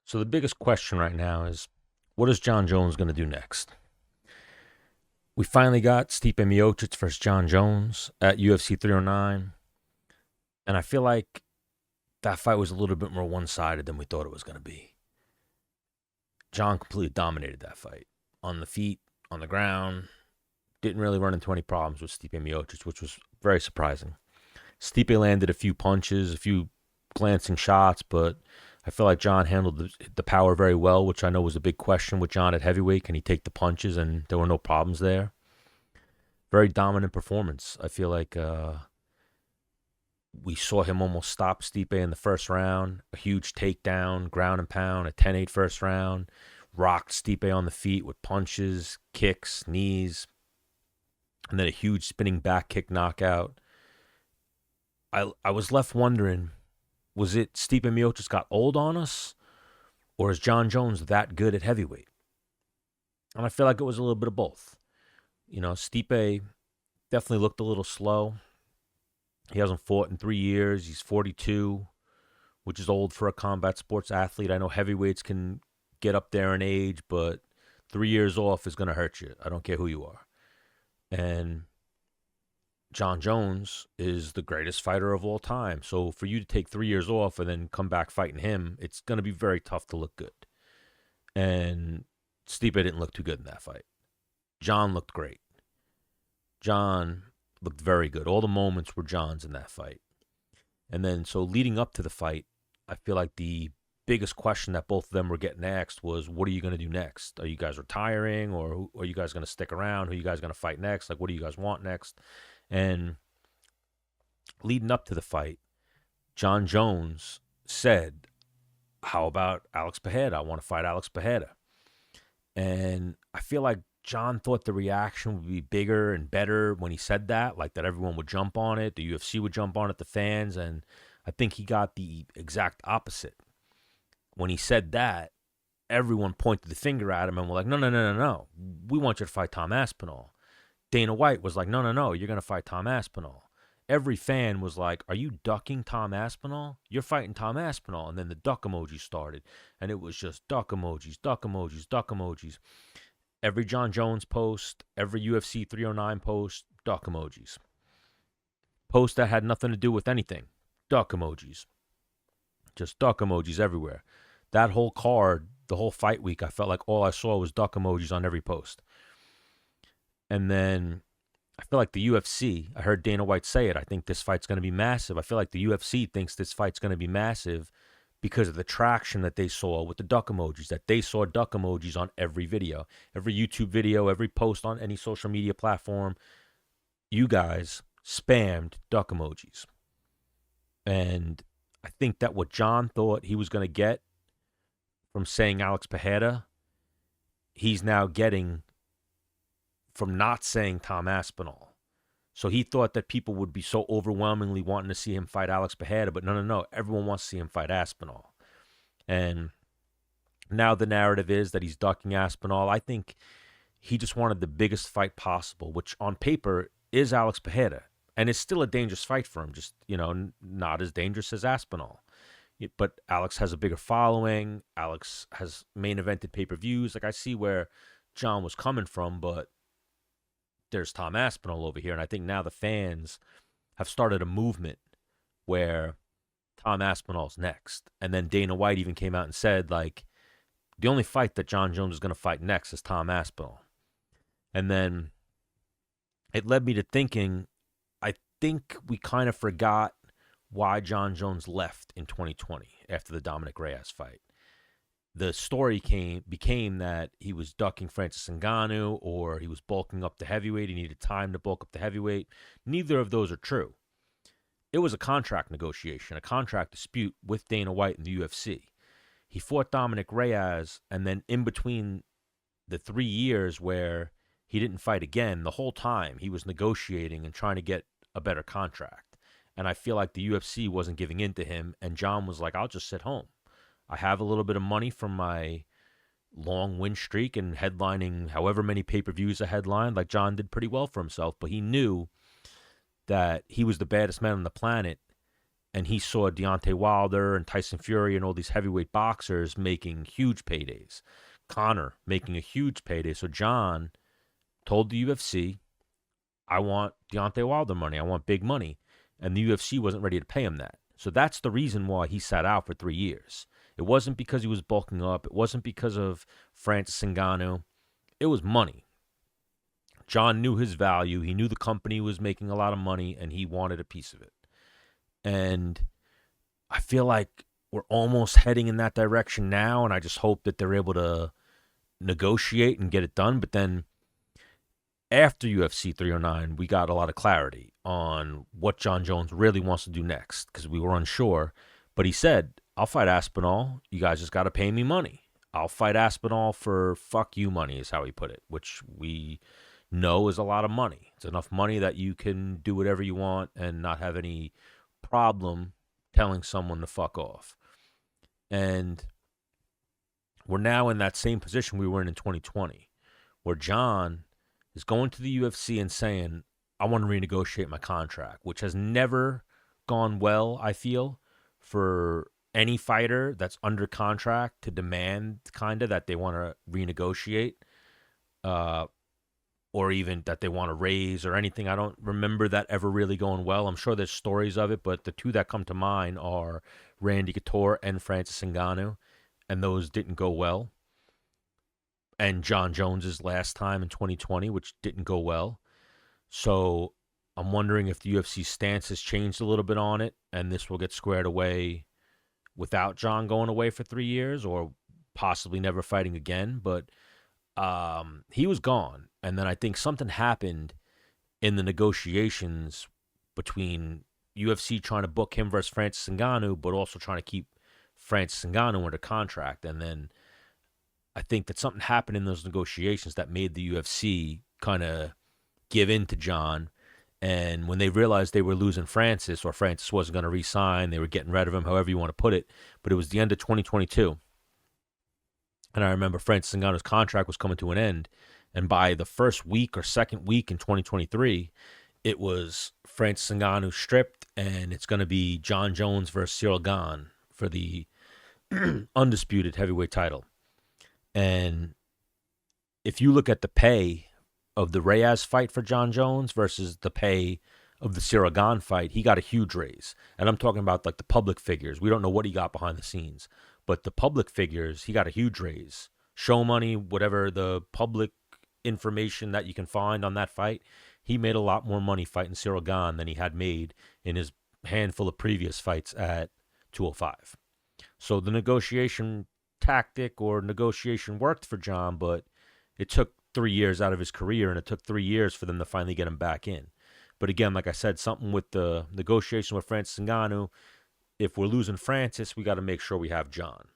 So the biggest question right now is, what is Jon Jones going to do next? We finally got Stipe Miocic versus Jon Jones at UFC 309, and I feel like that fight was a little bit more one-sided than we thought it was going to be. Jon completely dominated that fight on the feet, on the ground. Didn't really run into any problems with Stipe Miocic, which was very surprising. Stipe landed a few punches, a few glancing shots, but I feel like Jon handled the power very well, which I know was a big question with Jon at heavyweight. Can he take the punches? And there were no problems there. Very dominant performance. I feel like we saw him almost stop Stipe in the first round. A huge takedown, ground and pound, a 10-8 first round. Rocked Stipe on the feet with punches, kicks, knees, and then a huge spinning back kick knockout. I was left wondering, was it Stipe Miocic got old on us, or is Jon Jones that good at heavyweight? And I feel like it was a little bit of both. You know, Stipe definitely looked a little slow. He hasn't fought in 3 years. He's 42, which is old for a combat sports athlete. I know heavyweights can get up there in age, but 3 years off is going to hurt you. I don't care who you are. And Jon Jones is the greatest fighter of all time. So for you to take 3 years off and then come back fighting him, it's going to be very tough to look good. And Stipe didn't look too good in that fight. Jon looked great. Jon looked very good. All the moments were Jon's in that fight. And then, so leading up to the fight, I feel like the biggest question that both of them were getting asked was, what are you going to do next? Are you guys retiring, or are you guys going to stick around? Who are you guys going to fight next? Like, what do you guys want next? And leading up to the fight, Jon Jones said, how about Alex Pereira? I want to fight Alex Pereira. And I feel like Jon thought the reaction would be bigger and better when he said that, like that everyone would jump on it, the UFC would jump on it, the fans, and I think he got the exact opposite. When he said that, everyone pointed the finger at him and were like, no, no, no, no, no. We want you to fight Tom Aspinall. Dana White was like, no, no, no, you're going to fight Tom Aspinall. Every fan was like, are you ducking Tom Aspinall? You're fighting Tom Aspinall. And then the duck emoji started, and it was just duck emojis, duck emojis, duck emojis. Every Jon Jones post, every UFC 309 post, duck emojis. Post that had nothing to do with anything, duck emojis. Just duck emojis everywhere. That whole card, the whole fight week, I felt like all I saw was duck emojis on every post. And then I feel like the UFC, I heard Dana White say it, I think this fight's going to be massive. I feel like the UFC thinks this fight's going to be massive because of the traction that they saw with the duck emojis, that they saw duck emojis on every video, every YouTube video, every post on any social media platform. You guys spammed duck emojis. And I think that what Jon thought he was going to get from saying Alex Pereira, he's now getting from not saying Tom Aspinall. So he thought that people would be so overwhelmingly wanting to see him fight Alex Pereira, but no, no, no. Everyone wants to see him fight Aspinall. And now the narrative is that he's ducking Aspinall. I think he just wanted the biggest fight possible, which on paper is Alex Pereira. And it's still a dangerous fight for him, just, not as dangerous as Aspinall. But Alex has a bigger following. Alex has main evented pay-per-views. Like, I see where Jon was coming from, but there's Tom Aspinall over here. And I think now the fans have started a movement where Tom Aspinall's next. And then Dana White even came out and said, like, the only fight that Jon Jones is going to fight next is Tom Aspinall. And then it led me to thinking, I think we kind of forgot why Jon Jones left in 2020 after the Dominic Reyes fight. The story became that he was ducking Francis Ngannou, or he was bulking up the heavyweight. He needed time to bulk up the heavyweight. Neither of those are true. It was a contract negotiation, a contract dispute with Dana White and the UFC. He fought Dominic Reyes, and then in between the 3 years where he didn't fight again, the whole time he was negotiating and trying to get a better contract. And I feel like the UFC wasn't giving in to him, and Jon was like, I'll just sit home. I have a little bit of money from my long win streak and headlining however many pay-per-views I headlined. Like, Jon did pretty well for himself, but he knew that he was the baddest man on the planet, and he saw Deontay Wilder and Tyson Fury and all these heavyweight boxers making huge paydays. Conor making a huge payday. So Jon told the UFC, I want Deontay Wilder money. I want big money. And the UFC wasn't ready to pay him that. So that's the reason why he sat out for 3 years. It wasn't because he was bulking up. It wasn't because of Francis Ngannou. It was money. Jon knew his value. He knew the company was making a lot of money, and he wanted a piece of it. And I feel like we're almost heading in that direction now, and I just hope that they're able to negotiate and get it done. But then after UFC 309, we got a lot of clarity on what Jon Jones really wants to do next because we were unsure. But he said, I'll fight Aspinall. You guys just got to pay me money. I'll fight Aspinall for fuck you money is how he put it, which we know is a lot of money. It's enough money that you can do whatever you want and not have any problem telling someone to fuck off. And we're now in that same position we were in 2020, where Jon is going to the UFC and saying, I want to renegotiate my contract, which has never gone well, I feel, for any fighter that's under contract to demand kind of that they want to renegotiate or even that they want to raise or anything. I don't remember that ever really going well. I'm sure there's stories of it, but the two that come to mind are Randy Couture and Francis Ngannou, and those didn't go well. And Jon Jones's last time in 2020, which didn't go well. So I'm wondering if the UFC stance has changed a little bit on it, and this will get squared away without Jon going away for 3 years or possibly never fighting again. But he was gone. And then I think something happened in the negotiations between UFC trying to book him versus Francis Ngannou, but also trying to keep Francis Ngannou under contract. And then I think that something happened in those negotiations that made the UFC kind of give in to Jon. And when they realized they were losing Francis, or Francis wasn't going to re-sign, they were getting rid of him, however you want to put it. But it was the end of 2022. And I remember Francis Ngannou's contract was coming to an end. And by the first week or second week in 2023, it was Francis Ngannou stripped, and it's going to be Jon Jones versus Cyril Gane for the undisputed heavyweight title. And if you look at the pay of the Reyes fight for Jon Jones versus the pay of the Cyril Gane fight, he got a huge raise. And I'm talking about like the public figures. We don't know what he got behind the scenes. But the public figures, he got a huge raise. Show money, whatever the public information that you can find on that fight, he made a lot more money fighting Cyril Gane than he had made in his handful of previous fights at 205. So the negotiation tactic or negotiation worked for Jon, but it took 3 years out of his career, and it took 3 years for them to finally get him back in. But again, like I said, something with the negotiation with Francis Ngannou, if we're losing Francis, we got to make sure we have Jon.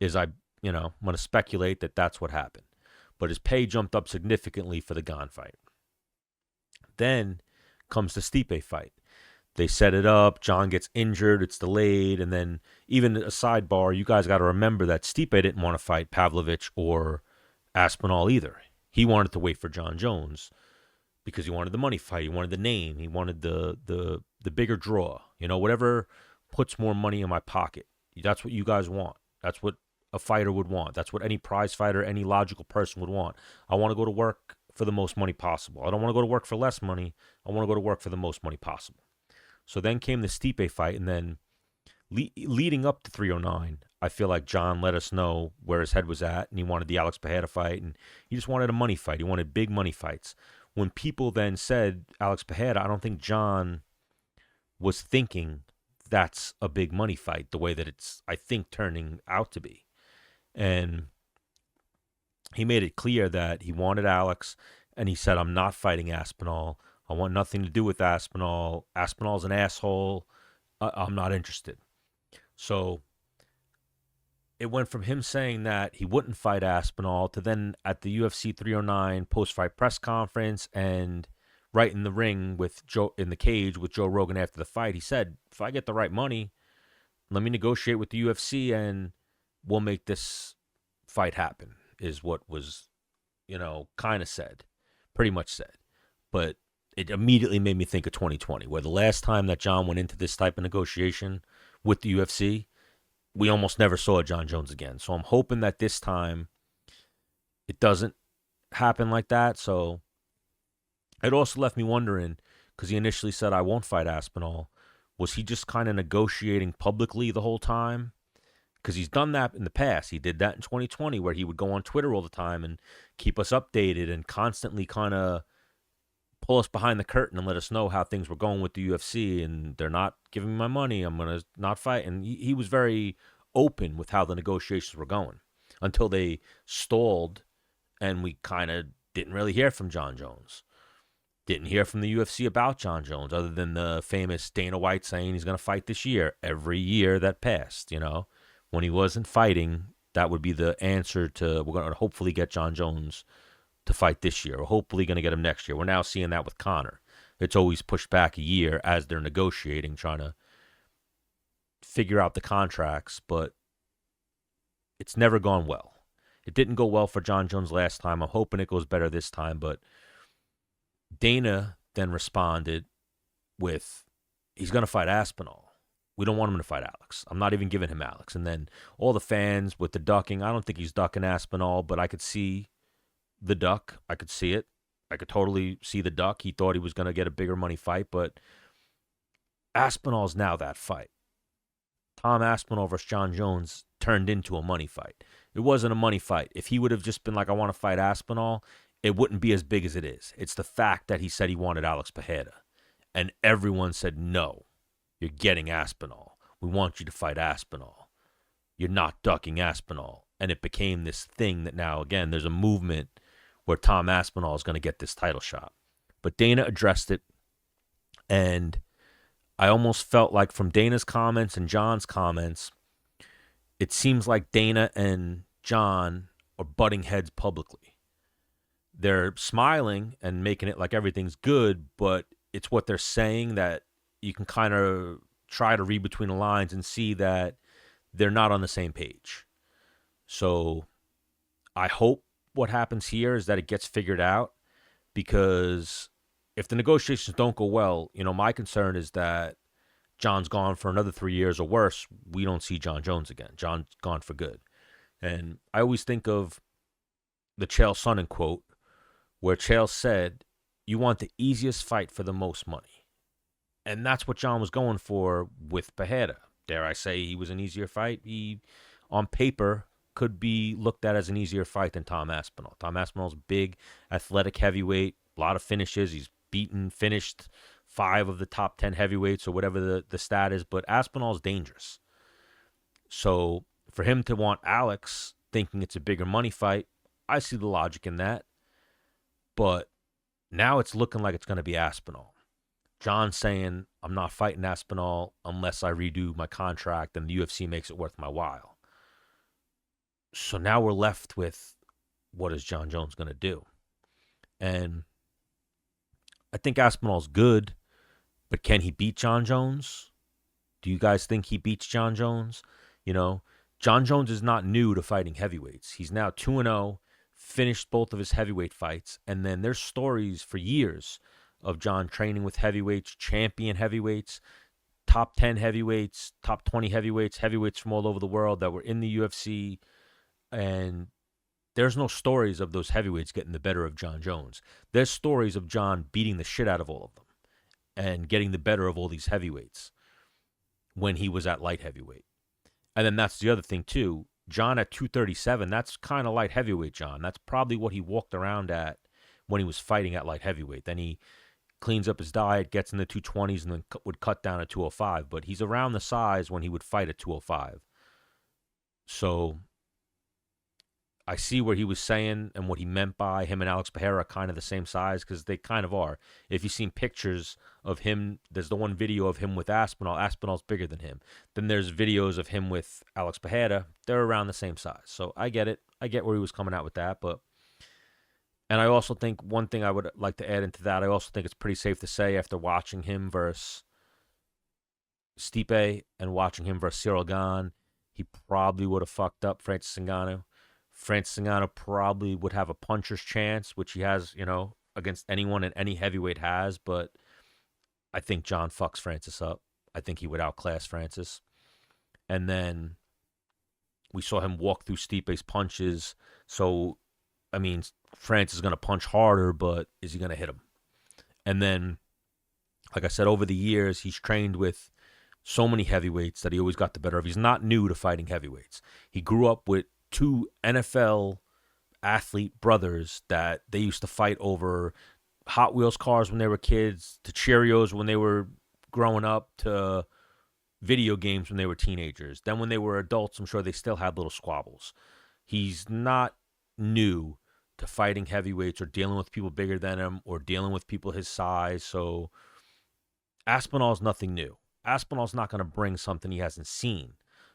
I'm going to speculate that that's what happened. But his pay jumped up significantly for the Gane fight. Then comes the Stipe fight. They set it up. Jon gets injured. It's delayed. And then even a sidebar, you guys got to remember that Stipe didn't want to fight Pavlovich or Aspinall either. He wanted to wait for Jon Jones because he wanted the money fight. He wanted the name. He wanted the bigger draw. Whatever puts more money in my pocket. That's what you guys want. That's what a fighter would want. That's what any prize fighter, any logical person would want. I want to go to work for the most money possible. I don't want to go to work for less money. I want to go to work for the most money possible. So then came the Stipe fight, and then leading up to 309, I feel like Jon let us know where his head was at, and he wanted the Alex Pereira fight, and he just wanted a money fight. He wanted big money fights. When people then said Alex Pereira, I don't think Jon was thinking that's a big money fight the way that it's, I think, turning out to be. And he made it clear that he wanted Alex, and he said, I'm not fighting Aspinall. I want nothing to do with Aspinall. Aspinall's an asshole. I'm not interested. So it went from him saying that he wouldn't fight Aspinall to then at the UFC 309 post-fight press conference and right in the ring with Joe, in the cage with Joe Rogan after the fight, he said, if I get the right money, let me negotiate with the UFC and we'll make this fight happen, is what was, kind of said, pretty much said. But it immediately made me think of 2020, where the last time that Jon went into this type of negotiation with the UFC, we almost never saw Jon Jones again. So I'm hoping that this time it doesn't happen like that. So it also left me wondering, because he initially said, I won't fight Aspinall. Was he just kind of negotiating publicly the whole time? Because he's done that in the past. He did that in 2020, where he would go on Twitter all the time and keep us updated and constantly kind of pull us behind the curtain and let us know how things were going with the UFC. And they're not giving me my money, I'm going to not fight. And he was very open with how the negotiations were going until they stalled and we kind of didn't really hear from Jon Jones. Didn't hear from the UFC about Jon Jones, other than the famous Dana White saying he's going to fight this year. Every year that passed, when he wasn't fighting, that would be the answer to, we're going to hopefully get Jon Jones to fight this year. We're hopefully going to get him next year. We're now seeing that with Conor. It's always pushed back a year as they're negotiating, trying to figure out the contracts, but it's never gone well. It didn't go well for Jon Jones last time. I'm hoping it goes better this time, but Dana then responded with, he's going to fight Aspinall. We don't want him to fight Alex. I'm not even giving him Alex. And then all the fans with the ducking, I don't think he's ducking Aspinall, but I could see the duck. I could see it. I could totally see the duck. He thought he was going to get a bigger money fight, but Aspinall's now that fight. Tom Aspinall versus Jon Jones turned into a money fight. It wasn't a money fight. If he would have just been like, I want to fight Aspinall, it wouldn't be as big as it is. It's the fact that he said he wanted Alex Pereira. And everyone said, no, you're getting Aspinall. We want you to fight Aspinall. You're not ducking Aspinall. And it became this thing that now, again, there's a movement where Tom Aspinall is going to get this title shot. But Dana addressed it. And I almost felt like from Dana's comments and Jon's comments, it seems like Dana and Jon are butting heads publicly. They're smiling and making it like everything's good, but it's what they're saying that you can kind of try to read between the lines and see that they're not on the same page. So I hope what happens here is that it gets figured out, because if the negotiations don't go well, my concern is that Jon's gone for another 3 years or worse. We don't see Jon Jones again. Jon's gone for good. And I always think of the Chael Sonnen quote, where Chael said, you want the easiest fight for the most money. And that's what Jon was going for with Pereira. Dare I say he was an easier fight? He, on paper, could be looked at as an easier fight than Tom Aspinall. Tom Aspinall's big, athletic heavyweight, a lot of finishes. He's finished 5 of the top 10 heavyweights or whatever the stat is. But Aspinall's dangerous. So for him to want Alex, thinking it's a bigger money fight, I see the logic in that. But now it's looking like it's going to be Aspinall. Jon's saying, I'm not fighting Aspinall unless I redo my contract and the UFC makes it worth my while. So now we're left with, what is Jon Jones going to do? And I think Aspinall's good, but can he beat Jon Jones? Do you guys think he beats Jon Jones? Jon Jones is not new to fighting heavyweights. He's now 2-0. Finished both of his heavyweight fights, and then there's stories for years of Jon training with heavyweights, champion heavyweights, top 10 heavyweights, top 20 heavyweights, heavyweights from all over the world that were in the UFC, and there's no stories of those heavyweights getting the better of Jon Jones. There's stories of Jon beating the shit out of all of them and getting the better of all these heavyweights when he was at light heavyweight. And then that's the other thing too. Jon at 237, that's kind of light heavyweight Jon. That's probably what he walked around at when he was fighting at light heavyweight. Then he cleans up his diet, gets in the 220s, and then would cut down at 205. But he's around the size when he would fight at 205. So I see where he was saying and what he meant by him and Alex Pereira are kind of the same size, because they kind of are. If you've seen pictures of him, there's the one video of him with Aspinall. Aspinall's bigger than him. Then there's videos of him with Alex Pereira. They're around the same size. So I get it. I get where he was coming out with that. And I also think one thing I would like to add into that, I also think it's pretty safe to say after watching him versus Stipe and watching him versus Cyril Gane, he probably would have fucked up Francis Ngannou. Francis Ngannou probably would have a puncher's chance, which he has, against anyone in any heavyweight has, but I think Jon fucks Francis up. I think he would outclass Francis. And then we saw him walk through Stipe's punches. So, I mean, Francis is going to punch harder, but is he going to hit him? And then, like I said, over the years, he's trained with so many heavyweights that he always got the better of. He's not new to fighting heavyweights. He grew up with two NFL athlete brothers that they used to fight over Hot Wheels cars when they were kids, to Cheerios when they were growing up, to video games when they were teenagers. Then when they were adults, I'm sure they still had little squabbles. He's not new to fighting heavyweights or dealing with people bigger than him or dealing with people his size. So Aspinall's nothing new. Aspinall's not going to bring something he hasn't seen.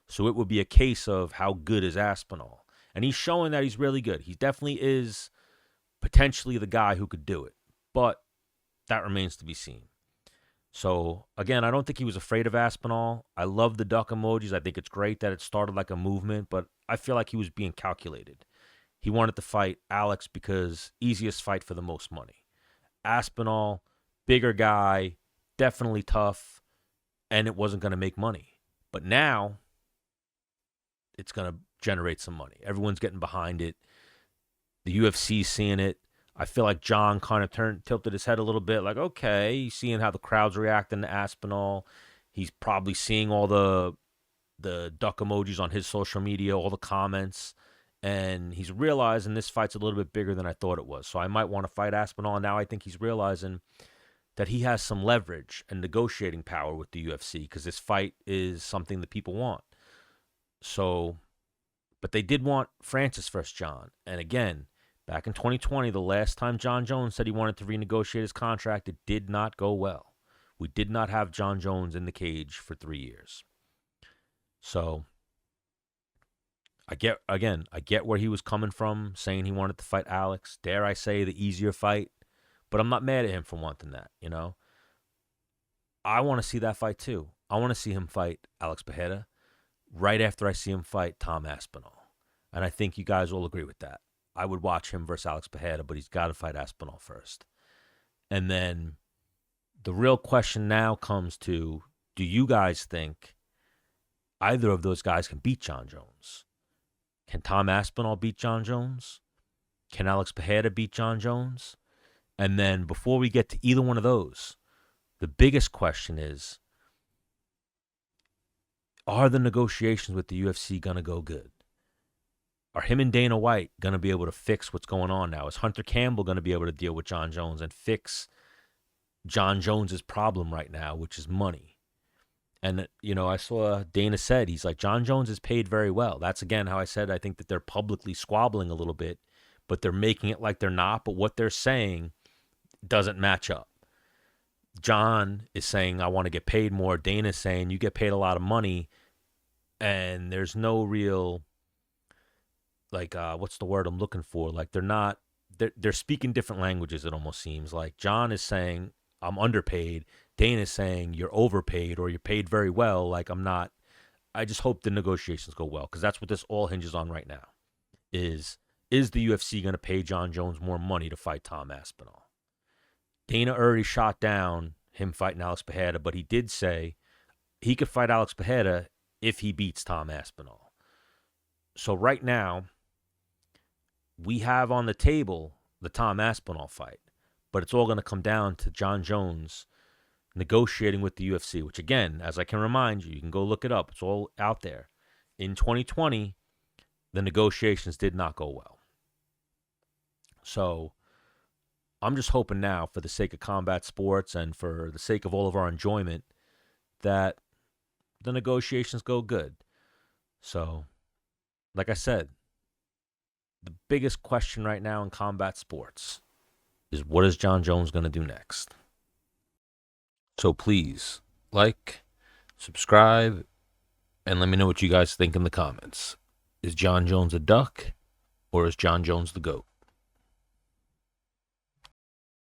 So it would be a case of how good is Aspinall. And he's showing that he's really good. He definitely is potentially the guy who could do it. But that remains to be seen. So, again, I don't think he was afraid of Aspinall. I love the duck emojis. I think it's great that it started like a movement, but I feel like he was being calculated. He wanted to fight Alex because easiest fight for the most money. Aspinall, bigger guy, definitely tough, and it wasn't going to make money. But now, it's going to generate some money. Everyone's getting behind it. The UFC's seeing it. I feel like Jon kind of tilted his head a little bit, like, okay, he's seeing how the crowd's reacting to Aspinall. He's probably seeing all the duck emojis on his social media, all the comments, and he's realizing this fight's a little bit bigger than I thought it was. So I might want to fight Aspinall. Now I think he's realizing that he has some leverage and negotiating power with the UFC because this fight is something that people want. So, but they did want Francis versus Jon. And again, back in 2020, the last time Jon Jones said he wanted to renegotiate his contract, it did not go well. We did not have Jon Jones in the cage for 3 years. So, I get where he was coming from, saying he wanted to fight Alex. Dare I say, the easier fight. But I'm not mad at him for wanting that, you know. I want to see that fight too. I want to see him fight Alex Pereira right after I see him fight Tom Aspinall. And I think you guys all agree with that. I would watch him versus Alex Pereira, but he's got to fight Aspinall first. And then the real question now comes to, do you guys think either of those guys can beat Jon Jones? Can Tom Aspinall beat Jon Jones? Can Alex Pereira beat Jon Jones? And then before we get to either one of those, the biggest question is, are the negotiations with the UFC going to go good? Are him and Dana White going to be able to fix what's going on now? Is Hunter Campbell going to be able to deal with Jon Jones and fix Jon Jones's problem right now, which is money? And, you know, I saw Dana said, he's like, Jon Jones is paid very well. That's, again, how I said I think that they're publicly squabbling a little bit, but they're making it like they're not. But what they're saying doesn't match up. Jon is saying, I want to get paid more. Dana's saying, you get paid a lot of money. And there's no real, like, what's the word I'm looking for? Like, they're speaking different languages, it almost seems. Like, Jon is saying, I'm underpaid. Dana's saying, you're overpaid or you're paid very well. Like, I'm not. I just hope the negotiations go well because that's what this all hinges on right now. Is the UFC going to pay Jon Jones more money to fight Tom Aspinall? Dana already shot down him fighting Alex Pereira, but he did say he could fight Alex Pereira if he beats Tom Aspinall. So right now, we have on the table the Tom Aspinall fight, but it's all going to come down to Jon Jones negotiating with the UFC, which again, as I can remind you, you can go look it up. It's all out there. In 2020, the negotiations did not go well. So I'm just hoping now, for the sake of combat sports and for the sake of all of our enjoyment, that the negotiations go good. So, like I said, the biggest question right now in combat sports is, what is Jon Jones going to do next? So please, like, subscribe, and let me know what you guys think in the comments. Is Jon Jones a duck, or is Jon Jones the GOAT?